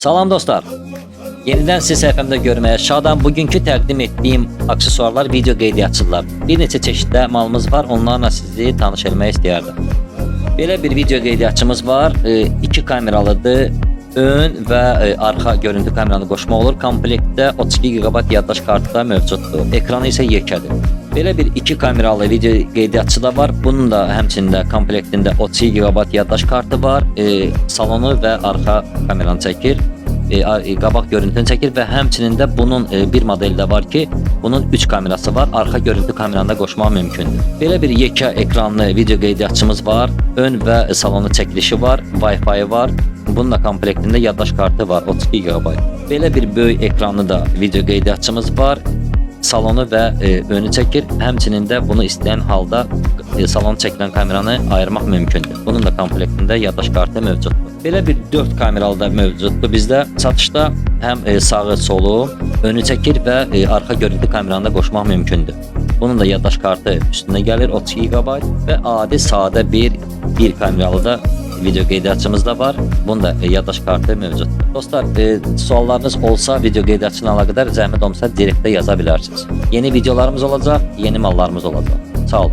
Salam dostlar. Yeniden siz səhifəmdə görməyə şadam. Bugünkü təqdim etdiyim aksesuarlar video qeydiyyatçılar. Bir neçə çeşiddə malımız var. Onlarla sizi tanış etmək istəyərdim. Belə bir video qeydiyyatçımız var. 2 kameralıdır. Ön və arxa görüntü kameranı qoşmaq olur. Komplektdə 32 GB yaddaş kartı da mövcuddur. Ekranı isə yekədir. Belə bir 2 kameralı video qeydiyyatçı da var. Bunun da həmçində komplektində 32 GB yaddaş kartı var. Salonu və arxa kameranı çəkir. Qabaq görüntünü çəkir və həmçinin də bunun bir modeli də var ki, bunun 3 kamerası var. Arxa görüntü kameranda qoşmaq mümkündür. Belə bir yekə ekranlı video qeydiyyatçımız var. Ön və salonu çəkilişi var. Wi-Fi var. Bunun da komplektində yaddaş kartı var, 32 GB. Belə bir böyük ekranlı da video qeydiyyatçımız var. Salonu və önü çəkir. Həmçinin də bunu istəyən halda salonu çəkilən kameranı ayırmaq mümkündür. Bunun da komplektində yaddaş kartı mövcuddur. Belə bir 4 kameralı da mövcuddur bizdə. Satışda həm sağı, solu, önü çəkir və arxa görüntü kameranı da qoşmaq mümkündür. Bunun da yaddaş kartı üstünə gəlir, 32 GB və adi sadə bir kameralı da video qeydiyyatçımız da var. Bunun da yaddaş kartı mövcuddur. Dostlar, suallarınız olsa video qeydiyyatçıyla əlaqədar zəhmət olmasa direktdə yaza bilərsiniz. Yeni videolarımız olacaq, yeni mallarımız olacaq. Sağ olun.